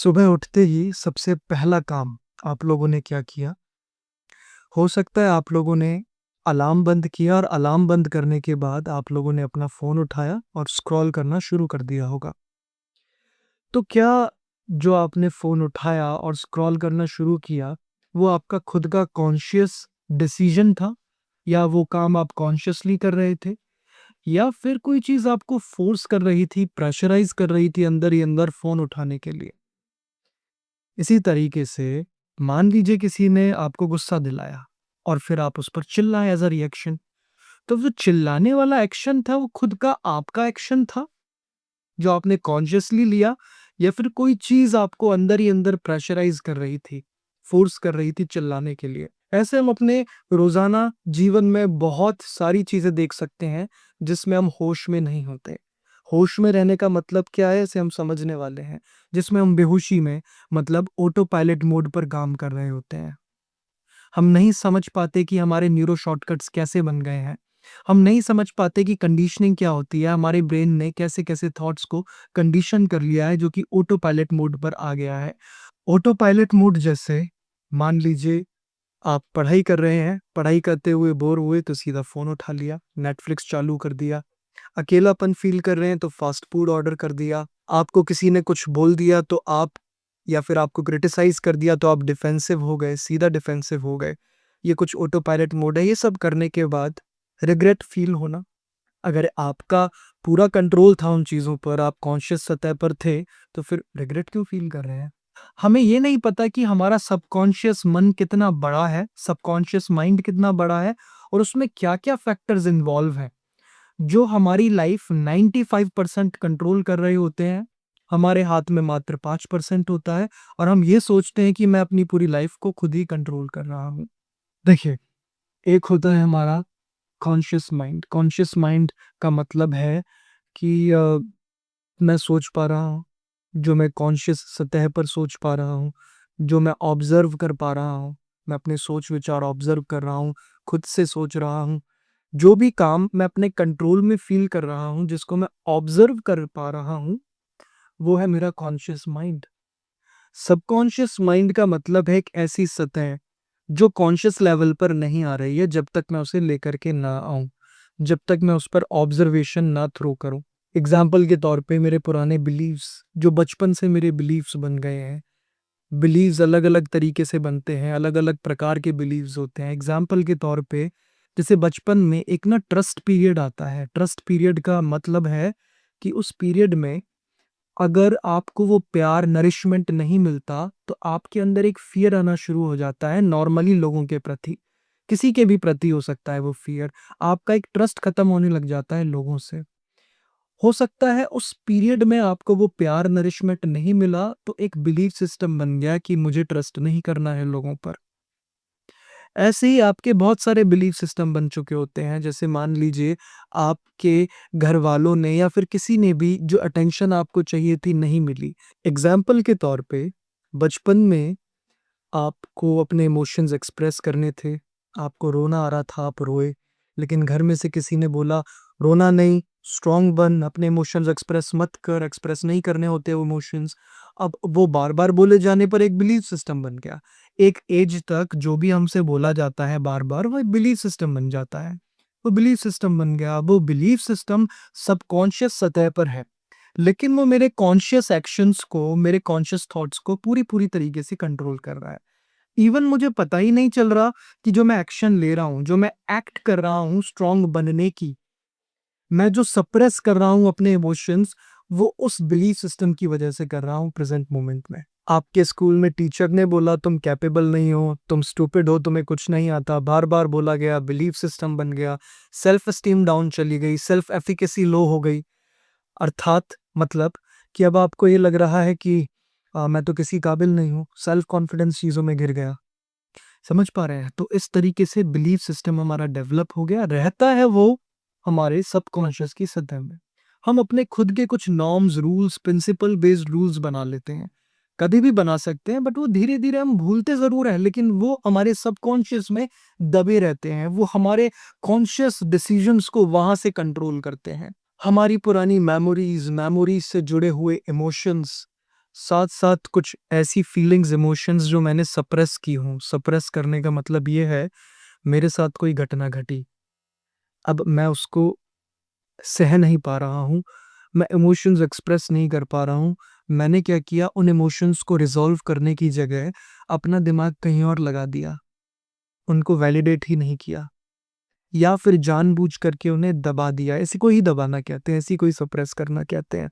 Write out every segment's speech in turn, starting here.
सुबह उठते ही सबसे पहला काम आप लोगों ने क्या किया? हो सकता है आप लोगों ने अलार्म बंद किया और अलार्म बंद करने के बाद आप लोगों ने अपना फ़ोन उठाया और स्क्रॉल करना शुरू कर दिया होगा। तो क्या जो आपने फ़ोन उठाया और स्क्रॉल करना शुरू किया, वो आपका खुद का कॉन्शियस डिसीज़न था? या वो काम आप कॉन्शियसली कर रहे थे? या फिर कोई चीज़ आपको फ़ोर्स कर रही थी, प्रेशराइज़ कर रही थी अंदर ही अंदर फ़ोन उठाने के लिए? इसी तरीके से मान लीजिए किसी ने आपको गुस्सा दिलाया और फिर आप उस पर चिल्लाए एज अ रिएक्शन। तो जो चिल्लाने वाला एक्शन था वो खुद का आपका एक्शन था जो आपने कॉन्शियसली लिया, या फिर कोई चीज आपको अंदर ही अंदर प्रेशराइज कर रही थी, फोर्स कर रही थी चिल्लाने के लिए। ऐसे हम अपने रोजाना जीवन में बहुत सारी चीजें देख सकते हैं जिसमें हम होश में नहीं होते। होश में रहने का मतलब क्या है, इसे हम समझने वाले हैं। जिसमें हम बेहोशी में, मतलब ऑटो पायलट मोड पर काम कर रहे होते हैं। हम नहीं समझ पाते कि हमारे न्यूरो शॉर्टकट्स कैसे बन गए हैं। हम नहीं समझ पाते कि कंडीशनिंग क्या होती है, हमारे ब्रेन ने कैसे-कैसे थॉट्स को कंडीशन कर लिया है जो कि ऑटो पायलट मोड पर आ गया है। ऑटो पायलट मोड जैसे मान लीजिए आप पढ़ाई कर रहे हैं, पढ़ाई करते हुए बोर हुए तो सीधा फ़ोन उठा लिया, नेटफ्लिक्स चालू कर दिया। अकेलापन फ़ील कर रहे हैं तो फ़ास्ट फ़ूड ऑर्डर कर दिया। आपको किसी ने कुछ बोल दिया तो आप, या फिर आपको क्रिटिसाइज़ कर दिया तो आप डिफेंसिव हो गए, सीधा डिफेंसिव हो गए। ये कुछ ऑटो पायलट मोड है। ये सब करने के बाद रिग्रेट फ़ील होना। अगर आपका पूरा कंट्रोल था उन चीज़ों पर, आप कॉन्शियस सतह पर थे, तो फिर रिग्रेट क्यों फ़ील कर रहे हैं? हमें ये नहीं पता कि हमारा सबकॉन्शियस मन कितना बड़ा है, सबकॉन्शियस माइंड कितना बड़ा है और उसमें क्या-क्या फैक्टर्स इन्वॉल्व हैं। जो हमारी लाइफ 95% कंट्रोल कर रहे होते हैं, हमारे हाथ में मात्र 5% होता है और हम ये सोचते हैं कि मैं अपनी पूरी लाइफ को खुद ही कंट्रोल कर रहा हूँ। देखिए, एक होता है हमारा कॉन्शियस माइंड। कॉन्शियस माइंड का मतलब है कि मैं सोच पा रहा हूँ, जो मैं कॉन्शियस सतह पर सोच पा रहा हूँ, जो मैं ऑब्ज़र्व कर पा रहा हूँ, मैं अपने सोच-विचार ऑब्ज़र्व कर रहा हूँ, खुद से सोच रहा हूँ। जो भी काम मैं अपने कंट्रोल में फ़ील कर रहा हूँ, जिसको मैं ऑब्ज़र्व कर पा रहा हूँ, वो है मेरा कॉन्शियस माइंड। सबकॉन्शियस माइंड का मतलब है एक ऐसी सतह, जो कॉन्शियस लेवल पर नहीं आ रही है जब तक मैं उसे लेकर के ना आऊँ, जब तक मैं उस पर ऑब्ज़र्वेशन ना थ्रो करूँ। एग्ज़ाम्पल के तौर पे मेरे पुराने बिलीव्स, जो बचपन से मेरे बिलीव्स बन गए हैं। बिलीव्स अलग-अलग तरीके से बनते हैं, अलग-अलग प्रकार के बिलीव्स होते हैं। एग्ज़ाम्पल के तौर पे, जैसे बचपन में एक ना ट्रस्ट पीरियड आता है। ट्रस्ट पीरियड का मतलब है कि उस पीरियड में अगर आपको वो प्यार, नरिशमेंट नहीं मिलता, तो आपके अंदर एक फ़ियर आना शुरू हो जाता है नॉर्मली लोगों के प्रति। किसी के भी प्रति हो सकता है वो फ़ियर। आपका एक ट्रस्ट खत्म होने लग जाता है लोगों से। हो सकता है उस पीरियड में आपको वो प्यार, नरिशमेंट नहीं मिला, तो एक बिलीफ सिस्टम बन गया कि मुझे ट्रस्ट नहीं करना है लोगों पर। ऐसे ही आपके बहुत सारे बिलीफ सिस्टम बन चुके होते हैं। जैसे मान लीजिए आपके घरवालों ने या फिर किसी ने भी जो अटेंशन आपको चाहिए थी नहीं मिली। एग्ज़ाम्पल के तौर पे, बचपन में आपको अपने इमोशंस एक्सप्रेस करने थे, आपको रोना आ रहा था, आप रोए, लेकिन घर में से किसी ने बोला, "रोना नहीं, स्ट्रॉन्ग बन, अपने इमोशंस एक्सप्रेस मत कर, एक्सप्रेस नहीं करने होते वो इमोशंस।" अब वो बार-बार बोले जाने पर एक बिलीफ सिस्टम बन गया। एक एज तक जो भी हमसे बोला जाता है बार-बार, वो एक बिलीफ सिस्टम बन जाता है। वो बिलीफ सिस्टम बन गया, वो बिलीफ सिस्टम सबकॉन्शियस सतह पर है। लेकिन वो मेरे कॉन्शियस एक्शंस को, मेरे कॉन्शियस थॉट्स को पूरी-पूरी तरीके से कंट्रोल कर रहा है। इवन मुझे पता ही नहीं चल रहा कि जो मैं एक्शन ले रहा हूँ, जो मैं एक्ट कर रहा हूँ स्ट्रॉन्ग बनने की, मैं जो सप्रेस कर रहा हूँ अपने इमोशंस, वो उस बिलीफ सिस्टम की वजह से कर रहा हूँ प्रेज़ेंट मोमेंट में। आपके स्कूल में टीचर ने बोला तुम कैपेबल नहीं हो, तुम स्टूपिड हो, तुम्हें कुछ नहीं आता, बार-बार बोला गया, बिलीफ सिस्टम बन गया, सेल्फ एस्टीम डाउन चली गई, सेल्फ एफिकेसी लो हो गई। अर्थात मतलब कि अब आपको ये लग रहा है कि मैं तो किसी काबिल नहीं हूँ, सेल्फ कॉन्फिडेंस चीज़ों में गिर गया। समझ पा रहे हैं? तो इस तरीके से बिलीफ सिस्टम हमारा डेवलप हो गया, रहता है वो हमारे सबकॉन्शियस की सतह में। हम अपने खुद के कुछ norms, rules, principle based rules बना लेते हैं। कभी भी बना सकते हैं, बट वो धीरे-धीरे हम भूलते ज़रूर हैं, लेकिन वो हमारे सबकॉन्शियस में दबे रहते हैं। वो हमारे कॉन्शियस डिसीजंस को वहाँ से कंट्रोल करते हैं। हमारी पुरानी मेमोरीज़, मेमोरीज़ से जुड़े हुए इमोशंस, साथ-साथ कुछ ऐसी फीलिंग्स, इमोशंस जो मैंने सप्रेस की हों। सप्रेस करने का मतलब ये है, मेरे साथ कोई घटना घटी, अब मैं उसको सह नहीं पा रहा हूँ, मैं इमोशंस एक्सप्रेस नहीं कर पा रहा हूँ। मैंने क्या किया, उन इमोशंस को रिज़ॉल्व करने की जगह अपना दिमाग कहीं और लगा दिया, उनको वैलिडेट ही नहीं किया या फिर जानबूझ करके उन्हें दबा दिया। इसी को ही दबाना कहते हैं, इसी को ही सप्रेस करना कहते हैं।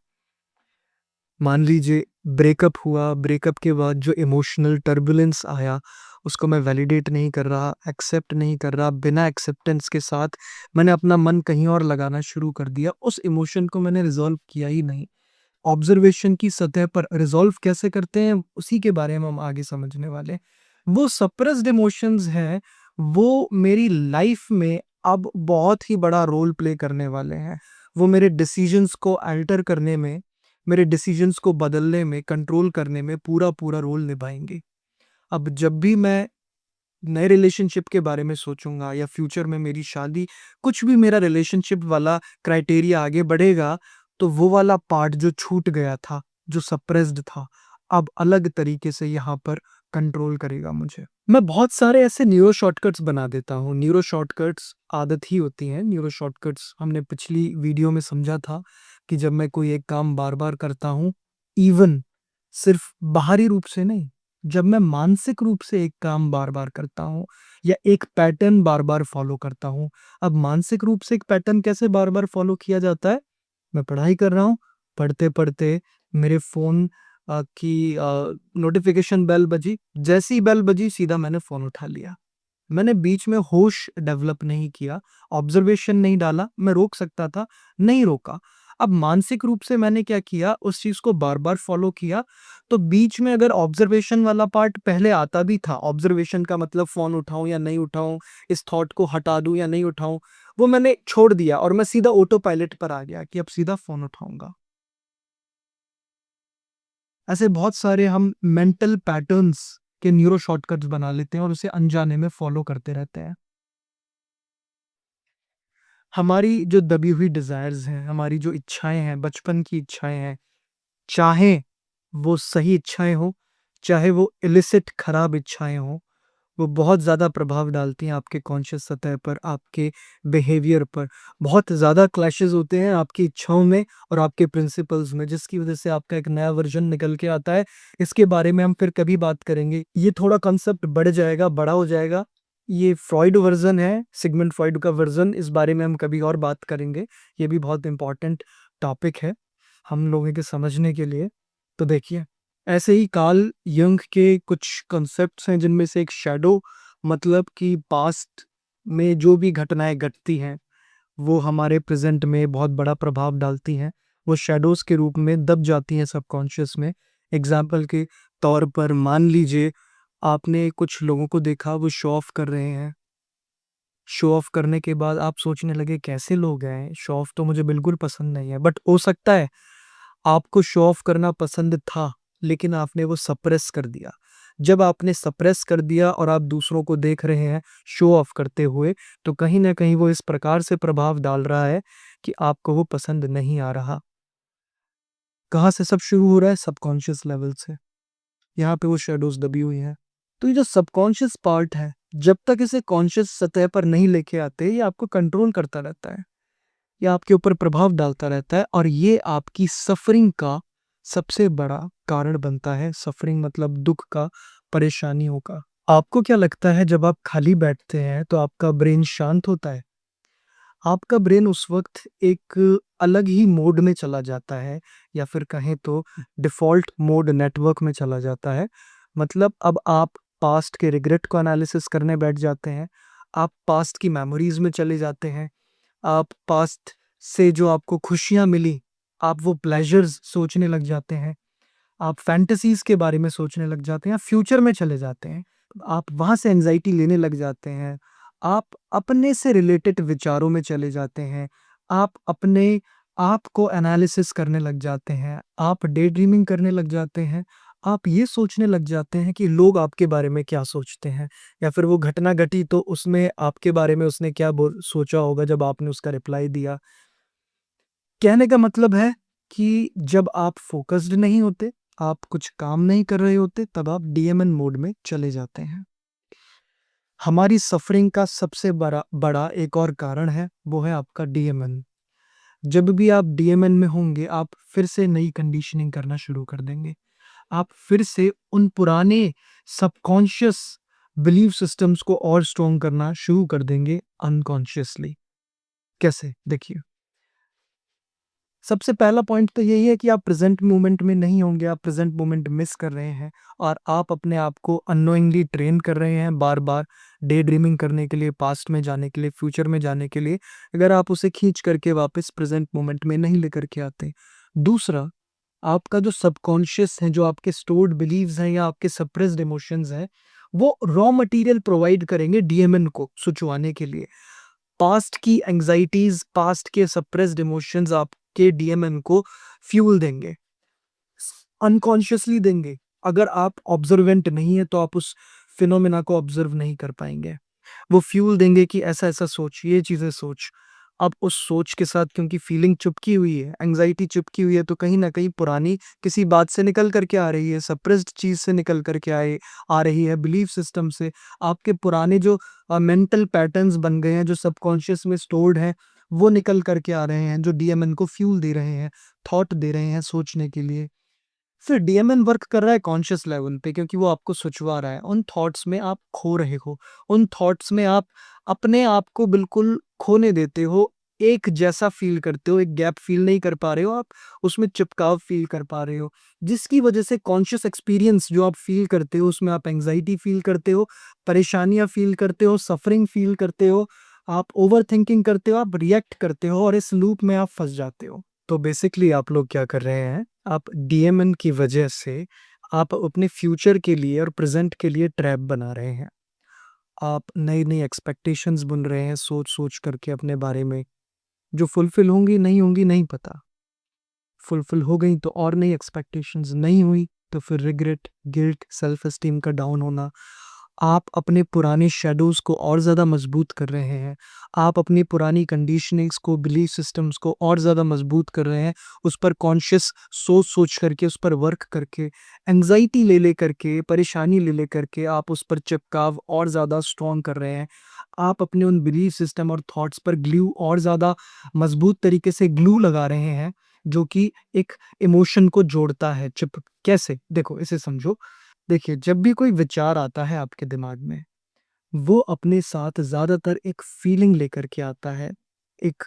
मान लीजिए ब्रेकअप हुआ, ब्रेकअप के बाद जो इमोशनल टर्बुलेंस आया, उसको मैं वैलिडेट नहीं कर रहा, एक्सेप्ट नहीं कर रहा, बिना एक्सेप्टेंस के साथ मैंने अपना मन कहीं और लगाना शुरू कर दिया, उस इमोशन को मैंने रिज़ॉल्व किया ही नहीं। ऑब्ज़र्वेशन की सतह पर रिज़ॉल्व कैसे करते हैं, उसी के बारे में हम आगे समझने वाले हैं। वो सप्रेस्ड इमोशंस हैं, वो मेरी लाइफ़ में अब बहुत ही बड़ा रोल प्ले करने वाले हैं। वो मेरे डिसीज़न्स को अल्टर करने में, मेरे डिसीज़न्स को बदलने में, कंट्रोल करने में पूरा-पूरा रोल निभाएँगे। अब जब भी मैं नए रिलेशनशिप के बारे में सोचूँगा या फ्यूचर में मेरी शादी, कुछ भी मेरा रिलेशनशिप वाला क्राइटेरिया आगे बढ़ेगा, तो वो वाला पार्ट जो छूट गया था, जो सप्रेस्ड था, अब अलग तरीके से यहाँ पर कंट्रोल करेगा मुझे। मैं बहुत सारे ऐसे न्यूरो शॉर्टकट्स बना देता हूँ। न्यूरो शॉर्टकट्स आदत ही होती हैं। न्यूरो शॉर्टकट्स हमने पिछली वीडियो में समझा था कि जब मैं कोई एक काम बार-बार करता हूँ, इवन सिर्फ़ बाहरी रूप से नहीं, जब मैं मानसिक रूप से एक काम बार-बार करता हूँ या एक पैटर्न बार-बार फ़ॉलो करता हूँ। अब मानसिक रूप से एक पैटर्न कैसे बार-बार फ़ॉलो किया जाता है? मैं पढ़ाई कर रहा हूँ, पढ़ते-पढ़ते मेरे फ़ोन की नोटिफ़िकेशन बेल बजी, जैसे ही बेल बजी सीधा मैंने फ़ोन उठा लिया। मैंने बीच में होश डेवलप नहीं किया, ऑब्ज़र्वेशन नहीं डाला, मैं रोक सकता था, नहीं रोका। अब मानसिक रूप से मैंने क्या किया, उस चीज़ को बार-बार फ़ॉलो किया, तो बीच में अगर ऑब्ज़र्वेशन वाला पार्ट पहले आता भी था, ऑब्ज़र्वेशन का मतलब फ़ोन उठाऊँ या नहीं उठाऊँ, इस थॉट को हटा दूँ या नहीं उठाऊँ, वो मैंने छोड़ दिया और मैं सीधा ऑटो पायलट पर आ गया कि अब सीधा फ़ोन उठाऊँगा। ऐसे बहुत सारे हम मेंटल पैटर्न्स के न्यूरो शॉर्टकट्स बना लेते हैं और उसे अनजाने में फ़ॉलो करते रहते हैं। हमारी जो दबी हुई डिज़ायर्स हैं, हमारी जो इच्छाएँ हैं, बचपन की इच्छाएँ हैं, चाहे वो सही इच्छाएँ हों, चाहे वो इलिसिट खराब इच्छाएँ हों, वो बहुत ज़्यादा प्रभाव डालती हैं आपके कॉन्शियस सतह पर, आपके बिहेवियर पर। बहुत ज़्यादा क्लैशेज़ होते हैं आपकी इच्छाओं में और आपके प्रिंसिपल्स में, जिसकी वज़ह से आपका एक नया वर्ज़न निकल के आता है। इसके बारे में हम फिर कभी बात करेंगे। ये थोड़ा कॉन्सेप्ट बढ़ जाएगा, बड़ा हो जाएगा। ये फ्रॉइड वर्ज़न है, सिगमंड फ्रॉइड का वर्ज़न, इस बारे में हम कभी और बात करेंगे। ये भी बहुत इम्पोर्टेंट टॉपिक है हम लोगों के समझने के लिए। तो देखिए, ऐसे ही कार्ल यंग के कुछ कॉन्सेप्ट्स हैं जिनमें से एक शैडो, मतलब कि पास्ट में जो भी घटनाएँ घटती हैं, वो हमारे प्रेज़ेंट में बहुत बड़ा प्रभाव डालती हैं। वो शैडोज़ के रूप में दब जाती हैं सबकॉन्शियस में। एग्ज़ाम्पल के तौर पर मान लीजिए आपने कुछ लोगों को देखा, वो शो ऑफ कर रहे हैं। शो ऑफ करने के बाद आप सोचने लगे कैसे लोग हैं, शो ऑफ तो मुझे बिल्कुल पसंद नहीं है। बट हो सकता है आपको शो ऑफ करना पसंद था, लेकिन आपने वो सप्रेस कर दिया। जब आपने सप्रेस कर दिया और आप दूसरों को देख रहे हैं शो ऑफ करते हुए, तो कहीं न कहीं वो इस प्रकार से प्रभाव डाल रहा है कि आपको वो पसंद नहीं आ रहा। कहाँ से सब शुरू हो रहा है? सबकॉन्शियस लेवल से। यहाँ पे वो शैडोज़ दबी हुई हैं। तो ये जो सबकॉन्शियस पार्ट है, जब तक इसे कॉन्शियस सतह पर नहीं लेके आते, ये आपको कंट्रोल करता रहता है। ये आपके ऊपर प्रभाव डालता रहता है और ये आपकी सफ़रिंग का सबसे बड़ा कारण बनता है। सफ़रिंग मतलब दुःख का, परेशानियों का। आपको क्या लगता है जब आप खाली बैठते हैं तो आपका ब्रेन शांत होता है? आपका ब्रेन उस वक़्त एक अलग ही मोड में चला जाता है या फिर कहें तो डिफ़ॉल्ट मोड नेटवर्क में चला जाता है। मतलब अब आप पास्ट के रिग्रेट को एनालिसिस करने बैठ जाते हैं। आप पास्ट की मेमोरीज़ में चले जाते हैं। आप पास्ट से जो आपको खुशियाँ मिली, आप वो प्लेज़र्स सोचने लग जाते हैं। आप फैंटेसीज़ के बारे में सोचने लग जाते हैं, फ्यूचर में चले जाते हैं। आप वहाँ से एंग्ज़ायटी लेने लग जाते हैं। आप अपने से रिलेटेड विचारों में चले जाते हैं। आप अपने आप को एनालिसिस करने लग जाते हैं। आप डे ड्रीमिंग करने लग जाते हैं। आप ये सोचने लग जाते हैं कि लोग आपके बारे में क्या सोचते हैं या फिर वो घटना घटी तो उसमें आपके बारे में उसने क्या सोचा होगा जब आपने उसका रिप्लाई दिया। कहने का मतलब है कि जब आप फ़ोकस्ड नहीं होते, आप कुछ काम नहीं कर रहे होते तब आप डीएमएन मोड में चले जाते हैं। हमारी सफरिंग का सबसे बड़ा एक और कारण है, वो है आपका डीएमएन। जब भी आप डीएमएन में होंगे, आप फिर से नई कंडीशनिंग करना शुरू कर देंगे। आप फिर से उन पुराने सबकॉन्शियस बिलीफ सिस्टम्स को और स्ट्रॉन्ग करना शुरू कर देंगे अनकॉन्शियसली। कैसे? देखिए, सबसे पहला पॉइंट तो यही है कि आप प्रेज़ेंट मोमेंट में नहीं होंगे, आप प्रेज़ेंट मोमेंट मिस कर रहे हैं और आप अपने आप को अननोइंगली ट्रेन कर रहे हैं बार-बार डे ड्रीमिंग करने के लिए, पास्ट में जाने के लिए, फ्यूचर में जाने के लिए, अगर आप उसे खींच करके वापस प्रेज़ेंट मोमेंट में नहीं लेकर के आते। दूसरा, आपका जो सबकॉन्शियस है, जो आपके स्टोर्ड बिलीव्स हैं या आपके सप्रेस्ड इमोशंस हैं, वो रॉ मटेरियल प्रोवाइड करेंगे डीएमएन को सुचवाने के लिए। पास्ट की एंग्जाइटीज, पास्ट के सप्रेस्ड इमोशंस आपके डीएमएन को फ्यूल देंगे, अनकॉन्शियसली देंगे। अगर आप ऑब्जर्वेंट नहीं है तो आप उस फिनोमेना को ऑब्जर्व नहीं कर पाएंगे। वो फ्यूल देंगे कि ऐसा ऐसा सोच, ये चीजें सोच। अब उस सोच के साथ क्योंकि फीलिंग चिपकी हुई है, एंग्जाइटी चिपकी हुई है, तो कहीं ना कहीं पुरानी किसी बात से निकल करके आ रही है, सप्रेस्ड चीज से निकल करके आ रही है, बिलीफ सिस्टम से। आपके पुराने जो मेंटल पैटर्न्स बन गए हैं, जो सबकॉन्शियस में स्टोर्ड हैं, वो निकल करके आ रहे हैं, जो डीएमएन को फ्यूल दे रहे हैं, थॉट दे रहे हैं सोचने के लिए। फिर डीएमएन वर्क कर रहा है कॉन्शियस लेवल पे, क्योंकि वो आपको सुचवा रहा है। उन थॉट्स में आप खो रहे हो, उन थॉट्स में आप अपने आप को बिल्कुल खोने देते हो, एक जैसा फील करते हो, एक गैप फील नहीं कर पा रहे हो आप, उसमें चिपकाव फील कर पा रहे हो, जिसकी वजह से कॉन्शियस एक्सपीरियंस जो आप फील करते हो, उसमें आप एंग्जाइटी फील करते हो, परेशानियां फील करते हो, सफरिंग फील करते हो, आप ओवर थिंकिंग करते हो, आप रिएक्ट करते हो और इस लूप में आप फंस जाते हो। तो बेसिकली आप लोग क्या कर रहे हैं, आप डीएमएन की वजह से आप अपने फ्यूचर के लिए और प्रेजेंट के लिए ट्रैप बना रहे हैं। आप नई-नई एक्सपेक्टेशंस बुन रहे हैं सोच-सोच करके अपने बारे में, जो फुलफिल होंगी, नहीं होंगी, नहीं पता। फुलफिल हो गई तो और नई एक्सपेक्टेशंस, नहीं हुई तो फिर रिग्रेट, गिल्ट, सेल्फ एस्टीम का डाउन होना। आप अपने पुराने शैडोज़ को और ज़्यादा मजबूत कर रहे हैं। आप अपनी पुरानी कंडीशनिंग्स को, बिलीफ सिस्टम्स को और ज़्यादा मजबूत कर रहे हैं। उस पर कॉन्शियस सोच-सोच करके, उस पर वर्क करके, एंग्ज़ायटी ले करके, परेशानी ले करके आप उस पर चिपकाव और ज़्यादा स्ट्रॉन्ग कर रहे हैं। आप अपने उन बिलीफ सिस्टम और थॉट्स पर ग्लू और ज़्यादा मजबूत तरीके से ग्लू लगा रहे हैं, जो कि एक इमोशन को जोड़ता है। कैसे? देखो, इसे समझो। देखिए, जब भी कोई विचार आता है आपके दिमाग में, वो अपने साथ ज़्यादातर एक फीलिंग लेकर के आता है। एक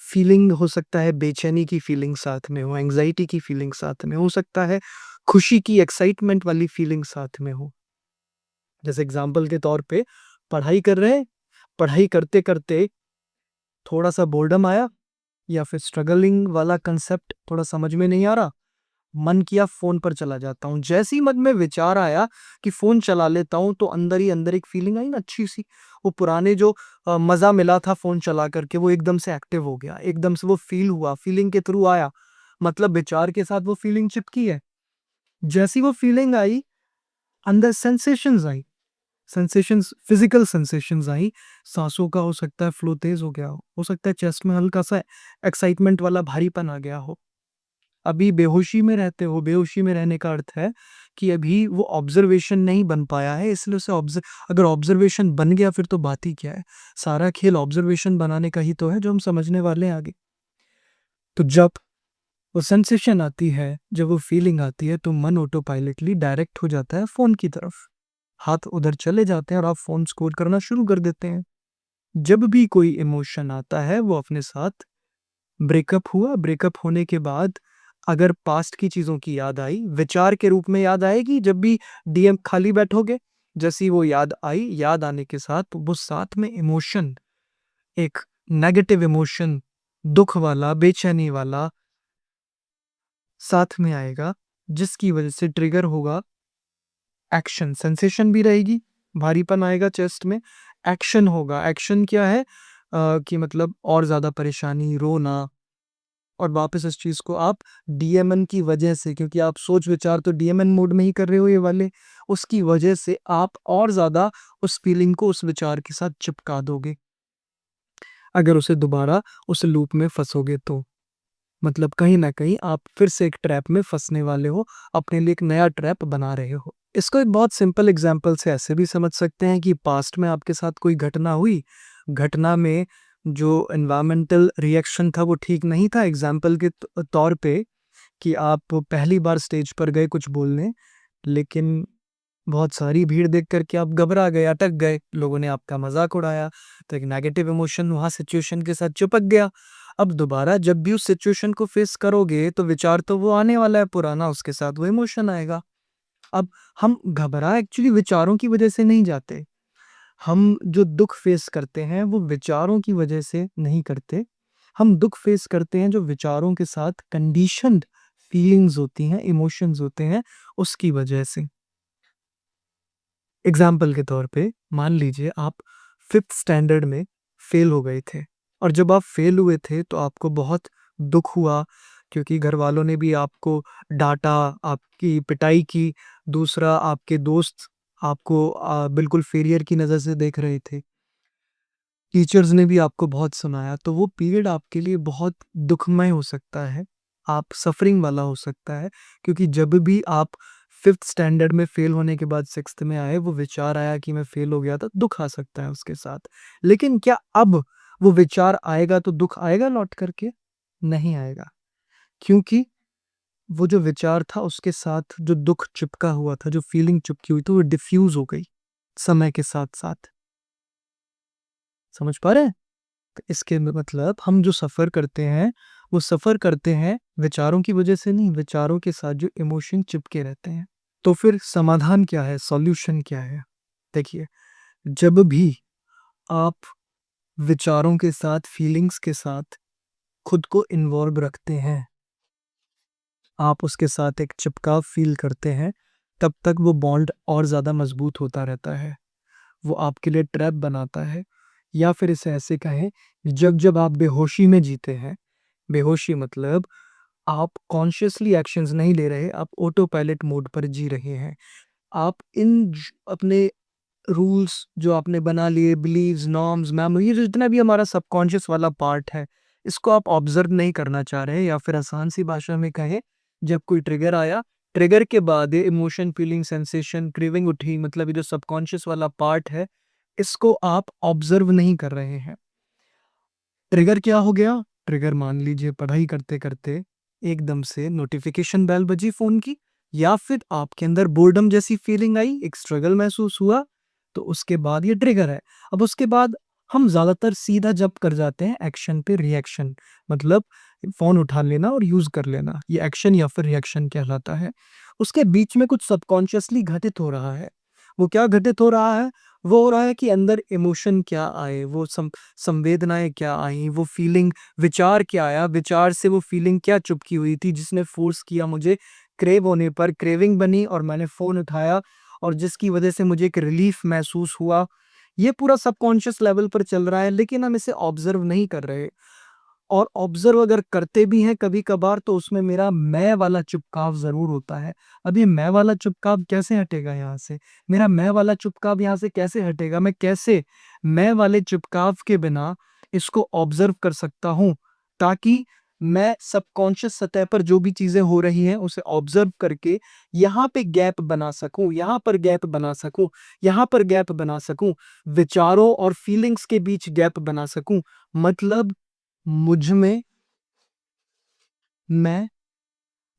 फीलिंग हो सकता है, बेचैनी की फीलिंग साथ में हो, एंग्ज़ायटी की फीलिंग साथ में हो सकता है, खुशी की एक्साइटमेंट वाली फीलिंग साथ में हो। जैसे एग्ज़ाम्पल के तौर पे पढ़ाई कर रहे हैं, पढ़ाई करते-करते थोड़ा-सा बोर्डम आया या फिर स्ट्रगलिंग वाला कांसेप्ट थोड़ा समझ में नहीं आ रहा, मन किया फ़ोन पर चला जाता हूँ। जैसे ही मन में विचार आया कि फ़ोन चला लेता हूँ, तो अंदर ही अंदर एक फ़ीलिंग आई ना अच्छी-सी, वो पुराने जो मज़ा मिला था फ़ोन चला कर के, वो एकदम से एक्टिव हो गया। एकदम से वो फ़ील हुआ, फ़ीलिंग के थ्रू आया, मतलब विचार के साथ वो फ़ीलिंग चिपकी है। जैसी वो फ़ीलिंग आई, अंदर सेंसेशंस आई, सेंसेशंस, फ़िज़िकल सेंसेशंस आई। साँसों का हो सकता है फ्लो तेज़ हो गया हो सकता है चेस्ट में हल्का-सा एक्साइटमेंट वाला भारीपन आ गया हो। अभी बेहोशी में रहते हो, बेहोशी में रहने का अर्थ है कि अभी वो ऑब्ज़र्वेशन नहीं बन पाया है, इसलिए उसे अगर ऑब्ज़र्वेशन बन गया फिर तो बात ही क्या है। सारा खेल ऑब्ज़र्वेशन बनाने का ही तो है, जो हम समझने वाले हैं आगे। तो जब वो सेंसेशन आती है, जब वो फीलिंग आती है, तो मन ऑटो पायलटली डायरेक्ट हो जाता है फ़ोन की तरफ। हाथ उधर चले जाते हैं और आप फ़ोन स्क्रॉल करना शुरू कर देते हैं। जब भी कोई इमोशन आता है, वो अपने साथ ब्रेकअप हुआ, ब्रेकअप होने के बाद अगर पास्ट की चीज़ों की याद आई, विचार के रूप में याद आएगी, जब भी डीएम खाली बैठोगे, जैसे ही वो याद आई, याद आने के साथ वो साथ में इमोशन, एक नेगेटिव इमोशन, दुःख वाला, बेचैनी वाला साथ में आएगा, जिसकी वजह से ट्रिगर होगा एक्शन। सेंसेशन भी रहेगी, भारीपन आएगा चेस्ट में, एक्शन होगा। एक्शन क्या है? कि मतलब और ज़्यादा परेशानी, रोना, और वापस इस चीज़ को आप डीएमएन की वजह से, क्योंकि आप सोच विचार तो डीएमएन मोड में ही कर रहे हो ये वाले, उसकी वजह से आप और ज़्यादा उस फीलिंग को उस विचार के साथ चिपका दोगे, अगर उसे दोबारा उस लूप में फँसोगे तो। मतलब कहीं न कहीं आप फिर से एक ट्रैप में फँसने वाले हो, अपने लिए एक नया ट्रैप बना रहे हो। इसको एक बहुत सिंपल एग्ज़ाम्पल से ऐसे भी समझ सकते हैं कि पास्ट में आपके साथ कोई घटना हुई, घटना में जो एनवायरमेंटल रिएक्शन था वो ठीक नहीं था। एग्ज़ाम्पल के तौर पे कि आप पहली बार स्टेज पर गए कुछ बोलने, लेकिन बहुत सारी भीड़ देख कर के आप घबरा गए, अटक गए, लोगों ने आपका मज़ाक उड़ाया, तो एक नेगेटिव इमोशन वहाँ सिचुएशन के साथ चिपक गया। अब दोबारा जब भी उस सिचुएशन को फेस करोगे, तो विचार तो वो आने वाला है पुराना, उसके साथ वो इमोशन आएगा। अब हम घबरा एक्चुअली विचारों की वजह से नहीं जाते। हम जो दुःख फेस करते हैं, वो विचारों की वजह से नहीं करते। हम दुःख फेस करते हैं जो विचारों के साथ कंडीशन्ड फीलिंग्स होती हैं, इमोशंस होते हैं, उसकी वजह से। एग्जाम्पल के तौर पे मान लीजिए आप 5th स्टैंडर्ड में फेल हो गए थे और जब आप फेल हुए थे तो आपको बहुत दुख हुआ क्योंकि घर वालों ने भी आपको डाँटा, आपकी पिटाई की। दूसरा आपके दोस्त आपको बिल्कुल फेलियर की नज़र से देख रहे थे। टीचर्स ने भी आपको बहुत सुनाया, तो वो पीरियड आपके लिए बहुत दुखमय हो सकता है। आप सफ़रिंग वाला हो सकता है क्योंकि जब भी आप 5th स्टैंडर्ड में फ़ेल होने के बाद 6th में आए, वो विचार आया कि मैं फ़ेल हो गया था, दुःख आ सकता है उसके साथ। लेकिन क्या अब वो विचार आएगा तो दुःख आएगा लौट कर के? नहीं आएगा, क्योंकि वो जो विचार था उसके साथ जो दुःख चिपका हुआ था, जो फ़ीलिंग चिपकी हुई थी, वो डिफ्यूज़ हो गई समय के साथ-साथ। समझ पा रहे हैं? इसके मतलब हम जो सफ़र करते हैं, वो सफ़र करते हैं विचारों की वजह से नहीं, विचारों के साथ जो इमोशन चिपके रहते हैं। तो फिर समाधान क्या है? सॉल्यूशन क्या है? देखिए, जब भी आप विचारों के साथ, फीलिंग्स के साथ खुद को इन्वॉल्व रखते हैं, आप उसके साथ एक चिपकाव फ़ील करते हैं, तब तक वो बॉन्ड और ज़्यादा मज़बूत होता रहता है। वो आपके लिए ट्रैप बनाता है या फिर इसे ऐसे कहें, जब-जब आप बेहोशी में जीते हैं, बेहोशी मतलब आप कॉन्शियसली एक्शंस नहीं ले रहे, आप ऑटो पायलट मोड पर जी रहे हैं। आप अपने रूल्स जो आपने बना लिए, बिलीव्स, नॉर्म्स, मेमोरी, ये जो जितना भी हमारा सबकॉन्शियस वाला पार्ट है, इसको आप ऑब्ज़र्व नहीं करना चाह रहे या फिर आसान सी भाषा में कहें, जब कोई ट्रिगर आया, ट्रिगर के बाद ये इमोशन, फीलिंग, सेंसेशन, क्रेविंग उठी, मतलब ये जो सबकॉन्शियस वाला पार्ट है, इसको आप ऑब्ज़र्व नहीं कर रहे हैं। ट्रिगर क्या हो गया? ट्रिगर मान लीजिए पढ़ाई करते-करते एकदम से नोटिफ़िकेशन बेल बजी फ़ोन की या फिर आपके अंदर बोर्डम जैसी फीलिंग आई, एक स्ट्रगल महसूस हुआ, तो उसके बाद ये ट्रिगर है। अब उसके बाद हम ज़्यादातर सीधा जंप कर जाते हैं एक्शन पे रिएक्शन, मतलब फ़ोन उठा लेना और यूज़ कर लेना, ये एक्शन या फिर रिएक्शन कहलाता है। उसके बीच में कुछ सबकॉन्शियसली घटित हो रहा है। वो क्या घटित हो रहा है? वो हो रहा है कि अंदर इमोशन क्या आए, वो संवेदनाएँ क्या आईं, वो फीलिंग, विचार क्या आया, विचार से वो फीलिंग क्या चुपकी हुई थी जिसने फ़ोर्स किया मुझे, क्रेव होने पर क्रेविंग बनी और मैंने फ़ोन उठाया और जिसकी वज़ह से मुझे एक रिलीफ़ महसूस हुआ। ये पूरा सबकॉन्शियस लेवल पर चल रहा है, लेकिन हम इसे ऑब्ज़र्व नहीं कर रहे। और ऑब्ज़र्व अगर करते भी हैं कभी-कभार, तो उसमें मेरा मैं वाला चुपकाव ज़रूर होता है। अब ये मैं वाला चुपकाव कैसे हटेगा यहाँ से? मेरा मैं वाला चुपकाव यहाँ से कैसे हटेगा? मैं कैसे मैं वाले चुपकाव के बिना इसको ऑब्ज़र्व कर सकता हूँ, ताकि मैं सबकॉन्शियस सतह पर जो भी चीज़ें हो रही हैं, उसे ऑब्ज़र्व करके यहाँ पे गैप बना सकूँ, यहाँ पर गैप बना सकूँ, यहाँ पर गैप बना सकूँ, विचारों और फीलिंग्स के बीच गैप बना सकूँ। मतलब मुझ में मैं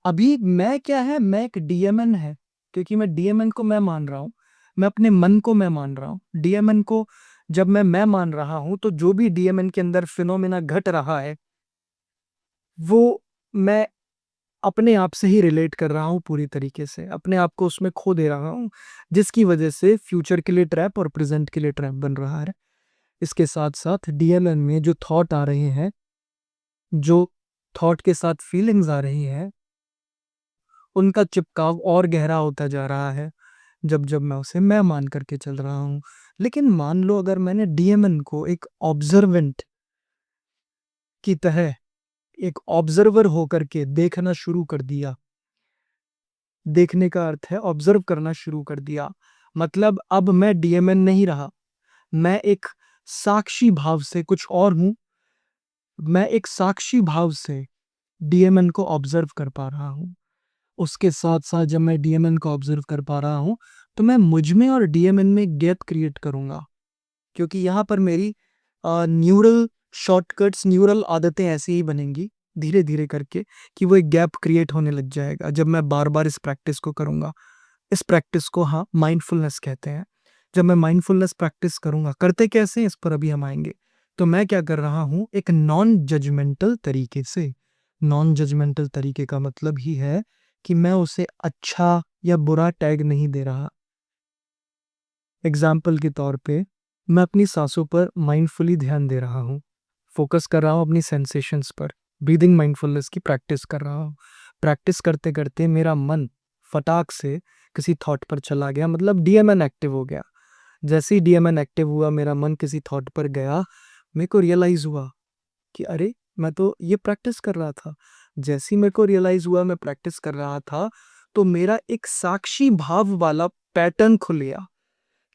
अभी मैं क्या है, मैं एक डीएमएन है, क्योंकि मैं डीएमएन को मैं मान रहा हूँ। मैं अपने मन को मैं मान रहा हूँ। डीएमएन को जब मैं मान रहा हूँ, तो जो भी डीएमएन के अंदर फिनोमेना घट रहा है, वो मैं अपने आप से ही रिलेट कर रहा हूँ पूरी तरीके से। अपने आप को उसमें खो दे रहा हूँ, जिसकी वजह से फ्यूचर के लिए ट्रैप और प्रेज़ेंट के लिए ट्रैप बन रहा है। इसके साथ-साथ डीएमएन में जो थॉट आ रहे हैं, जो थॉट के साथ फीलिंग्स आ रही हैं, उनका चिपकाव और गहरा होता जा रहा है, जब-जब मैं उसे मैं मान कर के चल रहा हूँ। लेकिन मान लो अगर मैंने डीएमएन को एक ऑब्जर्वेंट की तरह, एक ऑब्जर्वर होकर के देखना शुरू कर दिया। देखने का अर्थ है ऑब्जर्व करना शुरू कर दिया। मतलब अब मैं डीएमएन नहीं रहा, मैं एक साक्षी भाव से कुछ और हूँ। मैं एक साक्षी भाव से डीएमएन को ऑब्जर्व कर पा रहा हूँ। उसके साथ-साथ जब मैं डीएमएन को ऑब्जर्व कर पा रहा हूँ, तो मैं मुझ में और डीएमएन में गैप क्रिएट करूँगा। क्योंकि यहाँ पर मेरी न्यूरल शॉर्टकट्स, न्यूरल आदतें ऐसी ही बनेंगी धीरे-धीरे करके कि वो एक गैप क्रिएट होने लग जाएगा जब मैं बार-बार इस प्रैक्टिस को करूँगा। इस प्रैक्टिस को हाँ, माइंडफुलनेस कहते हैं। जब मैं माइंडफुलनेस प्रैक्टिस करूँगा, करते कैसे हैं इस पर अभी हम आएँगे। तो मैं क्या कर रहा हूँ, एक नॉन जजमेंटल तरीके से, नॉन जजमेंटल तरीके का मतलब ही है कि मैं उसे अच्छा या बुरा टैग नहीं दे रहा। एग्जाम्पल के तौर पे मैं अपनी सांसों पर माइंडफुली ध्यान दे रहा हूँ, फोकस कर रहा हूँ अपनी सेंसेशंस पर, ब्रीदिंग माइंडफुलनेस की प्रैक्टिस कर रहा हूँ। प्रैक्टिस करते करते मेरा मन फटाक से किसी थॉट पर चला गया, मतलब डीएमएन एक्टिव हो गया। जैसे ही डीएमएन एक्टिव हुआ, मेरा मन किसी थॉट पर गया, मेरे को रियलाइज हुआ कि अरे, मैं तो ये प्रैक्टिस कर रहा था। जैसे ही मेरे को रियलाइज हुआ मैं प्रैक्टिस कर रहा था, तो मेरा एक साक्षी भाव वाला पैटर्न खुल गया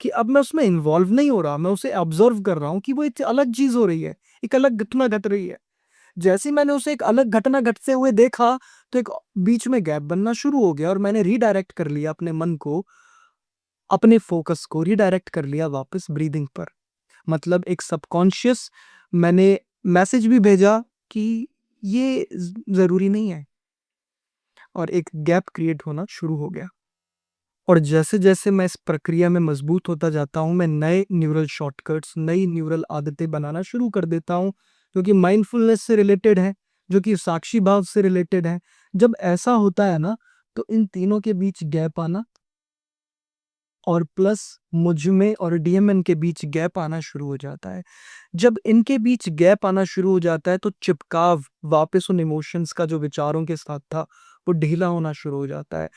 कि अब मैं उसमें इन्वॉल्व नहीं हो रहा, मैं उसे ऑब्जर्व कर रहा हूँ कि वो एक अलग चीज हो रही है, एक अलग घटना घट रही है। जैसे ही मैंने उसे एक अलग घटना घटते हुए देखा, तो एक बीच में गैप बनना शुरू हो गया और मैंने रीडायरेक्ट कर लिया अपने मन को, अपने फोकस को रीडायरेक्ट कर लिया वापस ब्रीदिंग पर। मतलब एक सबकॉन्शियस मैंने मैसेज भी भेजा कि ये जरूरी नहीं है, और एक गैप क्रिएट होना शुरू हो गया। और जैसे-जैसे मैं इस प्रक्रिया में मजबूत होता जाता हूँ, मैं नए न्यूरल शॉर्टकट्स, नई न्यूरल आदतें बनाना शुरू कर देता हूँ, जो कि माइंडफुलनेस से रिलेटेड है, जो कि साक्षी भाव से रिलेटेड है। जब ऐसा होता है ना, तो इन तीनों के बीच गैप आना और प्लस मुझ में और डीएमएन के बीच गैप आना शुरू हो जाता है। जब इनके बीच गैप आना शुरू हो जाता है, तो चिपकाव वापस उन इमोशंस का जो विचारों के साथ था, वो ढीला होना शुरू हो जाता है।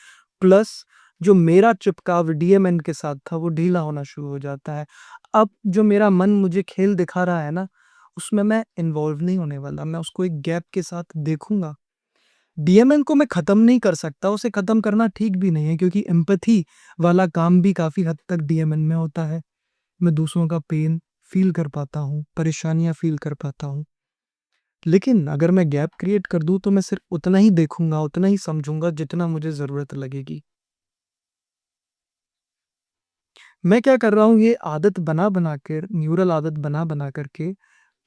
प्लस जो मेरा चिपकाव डीएमएन के साथ था, वो ढीला होना शुरू हो जाता है। अब जो मेरा मन मुझे खेल दिखा रहा है ना, उसमें मैं इन्वॉल्व नहीं होने वाला, मैं उसको एक गैप के साथ देखूँगा। डीएमएन को मैं खत्म नहीं कर सकता, उसे खत्म करना ठीक भी नहीं है, क्योंकि एम्पैथी वाला काम भी काफ़ी हद तक डीएमएन में होता है। मैं दूसरों का पेन फ़ील कर पाता हूँ, परेशानियाँ फ़ील कर पाता हूँ। लेकिन अगर मैं गैप क्रिएट कर दूँ, तो मैं सिर्फ़ उतना ही देखूँगा, उतना ही समझूँगा जितना मुझे ज़रूरत लगेगी। मैं क्या कर रहा हूँ, ये आदत बना-बना कर, न्यूरल आदत बना-बना करके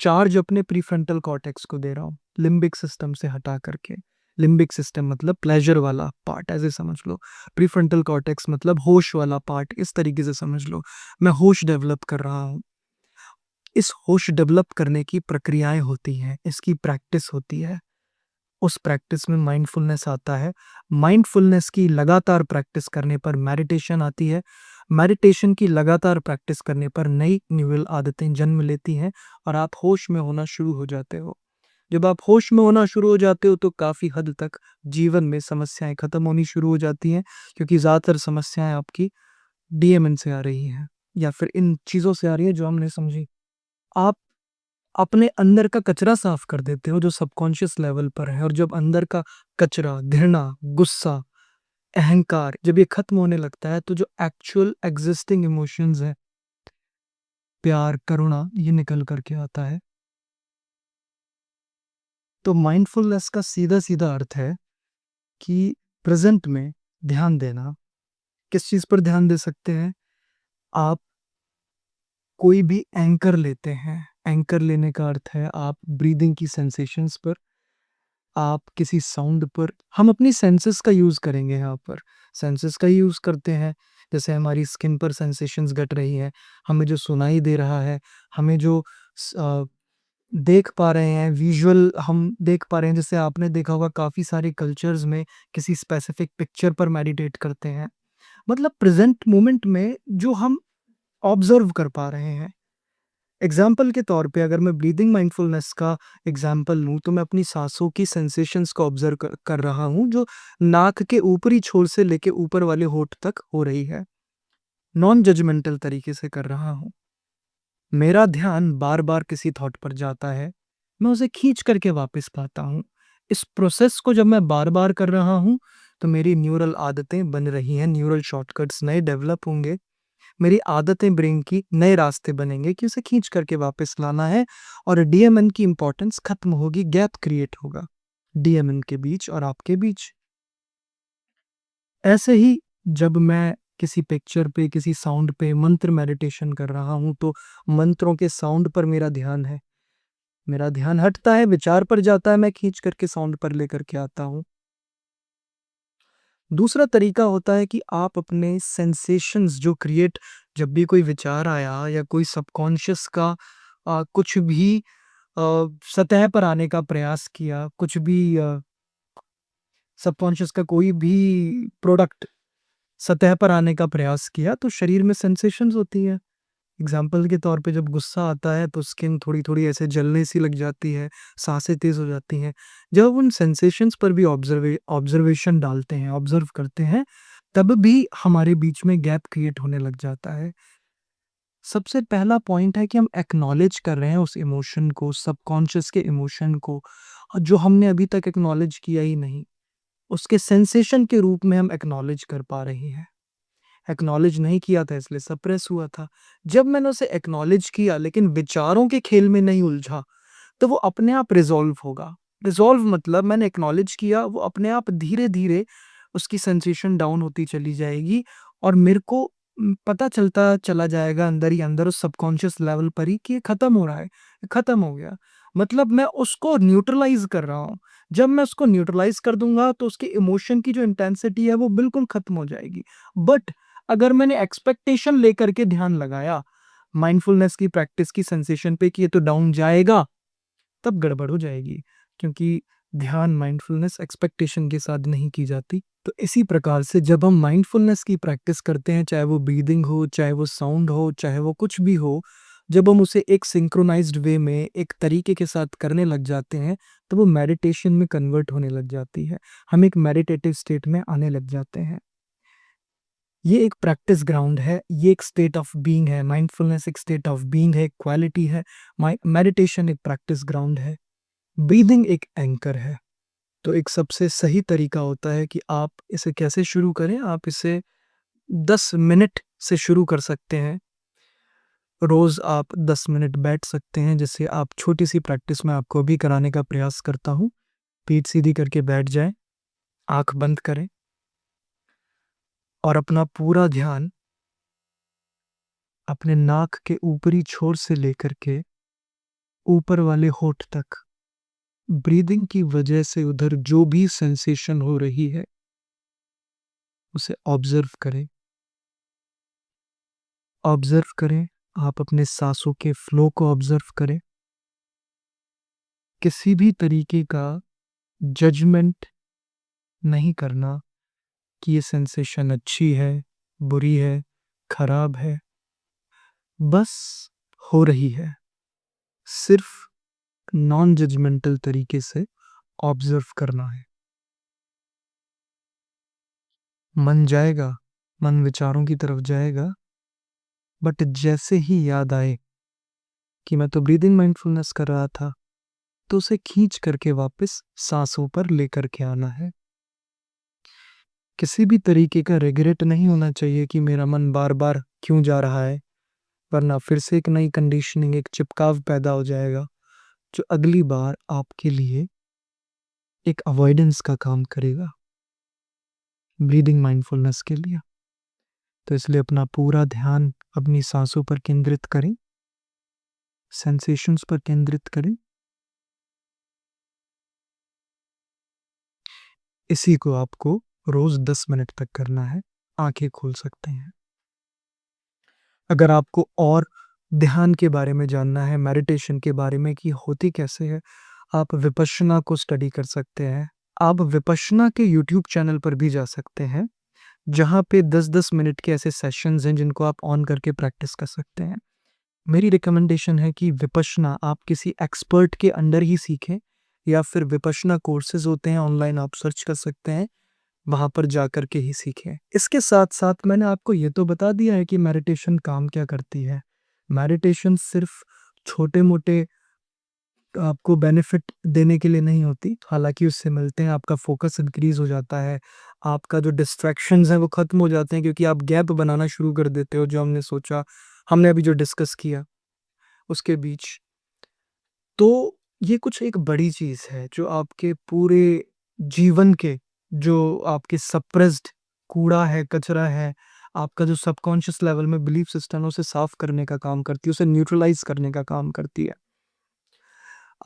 चार्ज अपने प्रीफ्रंटल कॉर्टेक्स को दे रहा हूँ, लिम्बिक सिस्टम से हटा करके। लिम्बिक सिस्टम मतलब प्लेज़र वाला पार्ट, ऐसे समझ लो। प्रीफ्रंटल कॉर्टेक्स मतलब होश वाला पार्ट, इस तरीके से समझ लो। मैं होश डेवलप कर रहा हूँ। इस होश डेवलप करने की प्रक्रियाएँ होती हैं, इसकी प्रैक्टिस होती है। उस प्रैक्टिस में माइंडफुलनेस आता है। माइंडफुलनेस की लगातार प्रैक्टिस करने पर मेडिटेशन आती है। मेडिटेशन की लगातार प्रैक्टिस करने पर नई न्यूरल आदतें जन्म लेती हैं और आप होश में होना शुरू हो जाते हो। जब आप होश में होना शुरू हो जाते हो, तो काफ़ी हद तक जीवन में समस्याएँ खत्म होनी शुरू हो जाती हैं, क्योंकि ज़्यादातर समस्याएँ आपकी डीएमएन से आ रही हैं या फिर इन चीज़ों से आ रही हैं जो हमने समझी। आप अपने अंदर का कचरा साफ कर देते हो जो सबकॉन्शियस लेवल पर है, और जब अंदर का कचरा, घृणा, गुस्सा, अहंकार जब ये खत्म होने लगता है, तो जो एक्चुअल एग्जिस्टिंग इमोशंस हैं, प्यार, करुणा, ये निकल कर के आता है। तो माइंडफुलनेस का सीधा-सीधा अर्थ है कि प्रेज़ेंट में ध्यान देना। किस चीज़ पर ध्यान दे सकते हैं? आप कोई भी एंकर लेते हैं। एंकर लेने का अर्थ है आप ब्रीथिंग की सेंसेशंस पर, आप किसी साउंड पर, हम अपनी सेंसेस का यूज़ करेंगे यहाँ पर। सेंसेस का ही यूज़ करते हैं, जैसे हमारी स्किन पर सेंसेशंस घट रही हैं, हमें जो सुनाई दे रहा है, हमें जो देख पा रहे हैं, विज़ुअल हम देख पा रहे हैं। जैसे आपने देखा होगा काफ़ी सारे कल्चर्स में किसी स्पेसिफिक पिक्चर पर मेडिटेट करते हैं। मतलब प्रेज़ेंट मोमेंट में जो हम ऑब्ज़र्व कर पा रहे हैं। एग्ज़ाम्पल के तौर पे अगर मैं ब्रीथिंग माइंडफुलनेस का एग्ज़ाम्पल लूँ, तो मैं अपनी साँसों की सेंसेशंस को ऑब्ज़र्व कर कर रहा हूँ, जो नाक के ऊपरी छोर से लेके ऊपर वाले होंठ तक हो रही है। नॉन जजमेंटल तरीके से कर रहा हूँ। मेरा ध्यान बार-बार किसी थॉट पर जाता है, मैं उसे खींच कर के वापस पाता हूँ। इस प्रोसेस को जब मैं बार-बार कर रहा हूँ, तो मेरी न्यूरल आदतें बन रही हैं, न्यूरल शॉर्टकट्स नए डेवलप होंगे। मेरी आदतें ब्रेन की नए रास्ते बनेंगे कि उसे खींच करके वापस लाना है, और डीएमएन की इम्पोर्टेंस खत्म होगी, गैप क्रिएट होगा। डीएमएन के बीच और आपके बीच। ऐसे ही जब मैं किसी पिक्चर पे, किसी साउंड पे मंत्र मेडिटेशन कर रहा हूँ, तो मंत्रों के साउंड पर मेरा ध्यान है। मेरा ध्यान हटता है, विचार पर जाता है, मैं खींच करके साउंड पर लेकर के आता हूँ। दूसरा तरीका होता है कि आप अपने सेंसेशंस जो क्रिएट, जब भी कोई विचार आया या कोई सबकॉन्शियस का कुछ भी अ, सतह पर आने का प्रयास किया, कुछ भी सबकॉन्शियस का कोई भी प्रोडक्ट सतह पर आने का प्रयास किया, तो शरीर में सेंसेशंस होती है। एग्जाम्पल के तौर पे जब गुस्सा आता है तो स्किन थोड़ी-थोड़ी ऐसे जलने सी लग जाती है, साँसें तेज़ हो जाती हैं। जब हम उन सेंसेशंस पर भी ऑब्ज़र्वेशन डालते हैं, ऑब्ज़र्व करते हैं, तब भी हमारे बीच में गैप क्रिएट होने लग जाता है। सबसे पहला पॉइंट है कि हम एक्नॉलेज कर रहे हैं उस इमोशन को, सबकॉन्शियस के इमोशन को, जो हमने अभी तक एक्नॉलेज किया ही नहीं। उसके सेंसेशन के रूप में हम एक्नॉलेज कर पा रहे हैं। एक्नॉलेज नहीं किया था इसलिए सप्रेस हुआ था। जब मैंने उसे एक्नॉलेज किया लेकिन विचारों के खेल में नहीं उलझा, तो वो अपने आप रिज़ॉल्व होगा। रिज़ॉल्व मतलब मैंने एक्नॉलेज किया, वो अपने आप धीरे-धीरे उसकी सेंसेशन डाउन होती चली जाएगी और मेरे को पता चलता चला जाएगा अंदर ही अंदर उस सबकॉन्शियस लेवल पर ही कि ये खत्म हो रहा है, खत्म हो गया। मतलब मैं उसको न्यूट्रलाइज़ कर रहा हूँ। जब मैं उसको न्यूट्रलाइज़ कर दूँगा तो उसके इमोशन की जो इंटेंसिटी है वो बिल्कुल खत्म हो जाएगी। बट अगर मैंने एक्सपेक्टेशन लेकर के ध्यान लगाया, माइंडफुलनेस की प्रैक्टिस की सेंसेशन पे कि ये तो डाउन जाएगा, तब गड़बड़ हो जाएगी, क्योंकि ध्यान माइंडफुलनेस एक्सपेक्टेशन के साथ नहीं की जाती। तो इसी प्रकार से जब हम माइंडफुलनेस की प्रैक्टिस करते हैं, चाहे वो ब्रीदिंग हो, चाहे वो साउंड हो, चाहे वो कुछ भी हो, जब हम उसे एक सिंक्रोनाइज्ड वे में, एक तरीके के साथ करने लग जाते हैं, तो वो मेडिटेशन में कन्वर्ट होने लग जाती है। हम एक मेडिटेटिव स्टेट में आने लग जाते हैं। ये एक प्रैक्टिस ग्राउंड है, ये एक स्टेट ऑफ बीइंग है, माइंडफुलनेस एक स्टेट ऑफ बीइंग है, एक क्वालिटी है, मेडिटेशन एक प्रैक्टिस ग्राउंड है, ब्रीदिंग एक एंकर है। तो एक सबसे सही तरीका होता है कि आप इसे कैसे शुरू करें, आप इसे 10 मिनट से शुरू कर सकते हैं। रोज़ आप 10 मिनट बैठ सकते हैं, जैसे आप छोटी-सी प्रैक्टिस मैं आपको अभी कराने का प्रयास करता हूँ। पीठ सीधी करके बैठ जाएँ, आँख बंद करें और अपना पूरा ध्यान अपने नाक के ऊपरी छोर से लेकर के ऊपर वाले होंठ तक ब्रीदिंग की वजह से उधर जो भी सेंसेशन हो रही है, उसे ऑब्ज़र्व करें। ऑब्ज़र्व करें, आप अपने साँसों के फ्लो को ऑब्ज़र्व करें। किसी भी तरीके का जजमेंट नहीं करना कि ये सेंसेशन अच्छी है, बुरी है, खराब है, बस हो रही है। सिर्फ़ नॉन जजमेंटल तरीके से ऑब्ज़र्व करना है। मन जाएगा, मन विचारों की तरफ जाएगा, बट जैसे ही याद आए कि मैं तो ब्रीदिंग माइंडफुलनेस कर रहा था, तो उसे खींच करके वापस साँसों पर लेकर के आना है। किसी भी तरीके का रिग्रेट नहीं होना चाहिए कि मेरा मन बार-बार क्यों जा रहा है, वरना फिर से एक नई कंडीशनिंग, एक चिपकाव पैदा हो जाएगा, जो अगली बार आपके लिए एक अवॉइडेंस का काम करेगा, ब्रीदिंग माइंडफुलनेस के लिए। तो इसलिए अपना पूरा ध्यान अपनी साँसों पर केंद्रित करें, सेंसेशंस पर केंद्रित करें। इसी को आपको रोज़ 10 मिनट तक करना है, आँखें खोल सकते हैं। अगर आपको और ध्यान के बारे में जानना है, मेडिटेशन के बारे में कि होती कैसे है, आप विपश्यना को स्टडी कर सकते हैं। आप विपश्यना के यूट्यूब चैनल पर भी जा सकते हैं, जहाँ पे 10-10 मिनट के ऐसे सेशंस हैं जिनको आप ऑन करके प्रैक्टिस कर सकते हैं। मेरी रिकमेंडेशन है कि विपश्यना आप किसी एक्सपर्ट के अंडर ही सीखें, या फिर विपश्यना कोर्सेज़ होते हैं ऑनलाइन, आप सर्च कर सकते हैं, वहाँ पर जाकर के ही सीखें। इसके साथ-साथ मैंने आपको ये तो बता दिया है कि मेडिटेशन काम क्या करती है। मेडिटेशन सिर्फ़ छोटे-मोटे आपको बेनिफिट देने के लिए नहीं होती, हालाँकि उससे मिलते हैं, आपका फ़ोकस इंक्रीज़ हो जाता है, आपका जो डिस्ट्रैक्शंस हैं वो ख़त्म हो जाते हैं, क्योंकि आप गैप बनाना शुरू कर देते हो, जो हमने सोचा, हमने अभी जो डिस्कस किया उसके बीच। तो ये कुछ एक बड़ी चीज़ है जो आपके पूरे जीवन के जो आपके सप्रेस्ड कूड़ा है, कचरा है, आपका जो सबकॉन्शियस लेवल में बिलीफ सिस्टम है, उसे साफ़ करने का काम करती है, उसे न्यूट्रलाइज़ करने का काम करती है।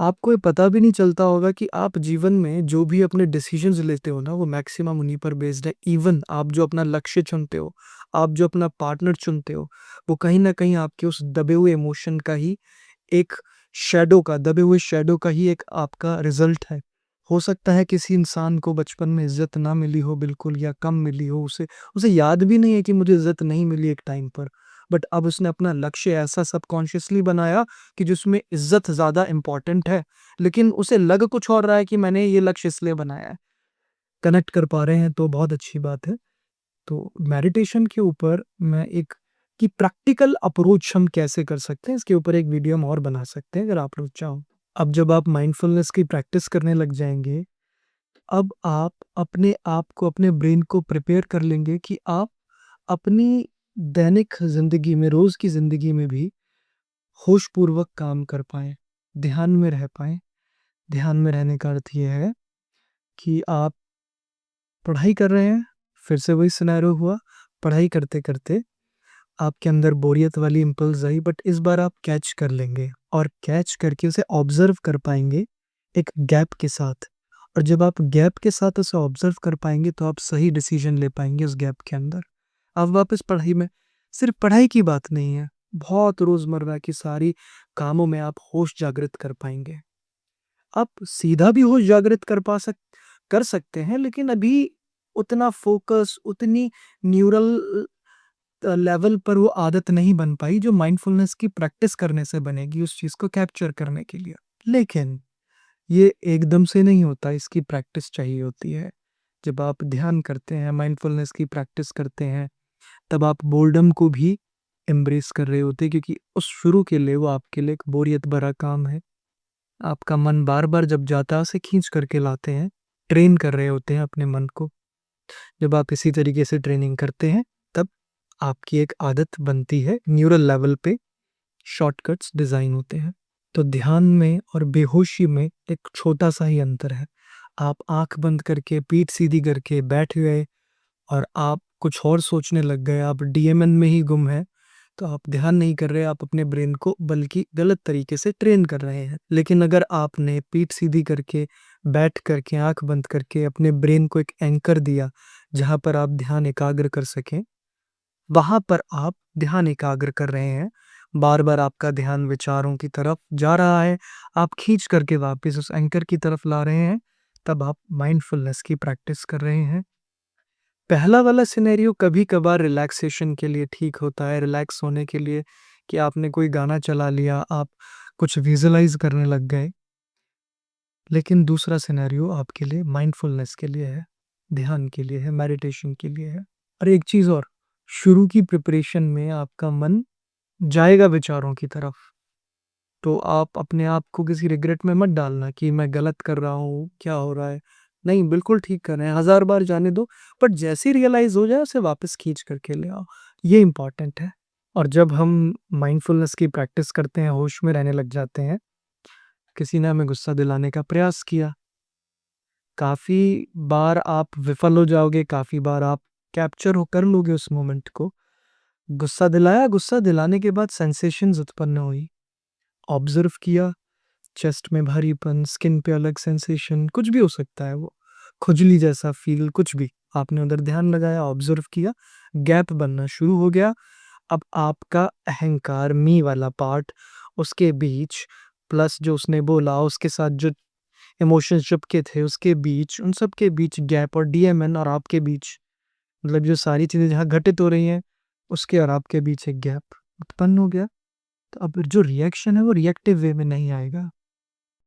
आपको ये पता भी नहीं चलता होगा कि आप जीवन में जो भी अपने डिसीजंस लेते हो ना, वो मैक्सिमम उन्हीं पर बेस्ड है। इवन आप जो अपना लक्ष्य चुनते हो, आप जो अपना पार्टनर चुनते हो, वो कहीं न कहीं आपके उस दबे हुए इमोशन का ही एक दबे हुए शैडो का ही एक आपका रिज़ल्ट है। हो सकता है किसी इंसान को बचपन में इज़्ज़त ना मिली हो बिल्कुल या कम मिली हो, उसे उसे याद भी नहीं है कि मुझे इज़्ज़त नहीं मिली एक टाइम पर। बट अब उसने अपना लक्ष्य ऐसा सबकॉन्शियसली बनाया कि जिसमें इज़्ज़त ज़्यादा इम्पोर्टेंट है, लेकिन उसे लग कुछ और रहा है कि मैंने ये लक्ष्य इसलिए बनाया है। कनेक्ट कर पा रहे हैं तो बहुत अच्छी बात है। तो मेडिटेशन के ऊपर मैं एक कि प्रैक्टिकल अप्रोच हम कैसे कर सकते हैं, इसके ऊपर एक वीडियो हम और बना सकते हैं अगर आप लोग चाहो। अब जब आप माइंडफुलनेस की प्रैक्टिस करने लग जाएँगे, अब आप अपने आप को, अपने ब्रेन को प्रिपेयर कर लेंगे कि आप अपनी दैनिक ज़िंदगी में, रोज़ की ज़िंदगी में भी होशपूर्वक काम कर पाएँ, ध्यान में रह पाएँ। ध्यान में रहने का अर्थ ये है कि आप पढ़ाई कर रहे हैं, फिर से वही सिनेरियो हुआ, पढ़ाई करते-करते आपके अंदर बोरियत वाली इम्पल्स आई, बट इस बार आप कैच कर लेंगे और कैच करके उसे ऑब्जर्व कर पाएँगे एक गैप के साथ। और जब आप गैप के साथ उसे ऑब्जर्व कर पाएँगे तो आप सही डिसीजन ले पाएँगे उस गैप के अंदर। अब वापस पढ़ाई में, सिर्फ पढ़ाई की बात नहीं है, बहुत रोज़मर्रा की सारी कामों में आप होश जागृत कर पाएँगे। आप सीधा भी होश जागृत कर सकते हैं, लेकिन अभी उतना फ़ोकस, उतनी न्यूरल लेवल पर वो आदत नहीं बन पाई जो माइंडफुलनेस की प्रैक्टिस करने से बनेगी उस चीज़ को कैप्चर करने के लिए। लेकिन ये एकदम से नहीं होता, इसकी प्रैक्टिस चाहिए होती है। जब आप ध्यान करते हैं, माइंडफुलनेस की प्रैक्टिस करते हैं, तब आप बोर्डम को भी एम्ब्रेस कर रहे होते हैं, क्योंकि उस शुरू के लिए वो आपके लिए एक बोरियत भरा काम है। आपका मन बार-बार जब जाता है, उसे खींच कर के लाते हैं, ट्रेन कर रहे होते हैं अपने मन को। जब आप इसी तरीके से ट्रेनिंग करते हैं, तब आपकी एक आदत बनती है, न्यूरल लेवल पे शॉर्टकट्स डिज़ाइन होते हैं। तो ध्यान में और बेहोशी में एक छोटा-सा ही अंतर है। आप आँख बंद करके, पीठ सीधी करके बैठ गए और आप कुछ और सोचने लग गए, आप डीएमएन में ही गुम हैं, तो आप ध्यान नहीं कर रहे, आप अपने ब्रेन को बल्कि गलत तरीके से ट्रेन कर रहे हैं। लेकिन अगर आपने पीठ सीधी करके, बैठ करके, आँख बंद करके अपने ब्रेन को एक एंकर दिया, जहाँ पर आप ध्यान एकाग्र कर सकें, वहाँ पर आप ध्यान एकाग्र कर रहे हैं। बार-बार आपका ध्यान विचारों की तरफ जा रहा है, आप खींच करके वापस उस एंकर की तरफ ला रहे हैं, तब आप माइंडफुलनेस की प्रैक्टिस कर रहे हैं। पहला वाला सिनेरियो कभी-कभार रिलैक्सेशन के लिए ठीक होता है, रिलैक्स होने के लिए कि आपने कोई गाना चला लिया, आप कुछ विज़ुअलाइज़ करने लग गए। लेकिन दूसरा सिनेरियो आपके लिए माइंडफुलनेस के लिए है, ध्यान के लिए है, मेडिटेशन के लिए है। और एक चीज़ और, शुरू की प्रिपरेशन में आपका मन जाएगा विचारों की तरफ, तो आप अपने आप को किसी रिग्रेट में मत डालना कि मैं गलत कर रहा हूँ, क्या हो रहा है? नहीं, बिल्कुल ठीक कर रहे हैं, हज़ार बार जाने दो, बट जैसे ही रियलाइज़ हो जाए उसे वापस खींच कर के ले आओ, ये इम्पोर्टेंट है। और जब हम माइंडफुलनेस की प्रैक्टिस करते हैं, होश में रहने लग जाते हैं, किसी ने हमें गुस्सा दिलाने का प्रयास किया, काफ़ी बार आप विफल हो जाओगे, काफ़ी बार आप कैप्चर हो कर लोगे उस मोमेंट को। गुस्सा दिलाया, गुस्सा दिलाने के बाद सेंसेशंस उत्पन्न हुई, ऑब्ज़र्व किया, चेस्ट में भारीपन, स्किन पे अलग सेंसेशन, कुछ भी हो सकता है वो, खुजली जैसा फ़ील, कुछ भी। आपने उधर ध्यान लगाया, ऑब्ज़र्व किया, गैप बनना शुरू हो गया। अब आपका अहंकार, मी वाला पार्ट, उसके बीच प्लस जो उसने बोला, उसके साथ जो इमोशंस चिपके थे, उसके बीच, उन सब के बीच गैप, और डीएमएन और आपके बीच, मतलब जो सारी चीज़ें जहाँ घटित हो रही हैं, उसके और आपके बीच एक गैप उत्पन्न हो गया। तो अब जो रिएक्शन है वो रिएक्टिव वे में नहीं आएगा,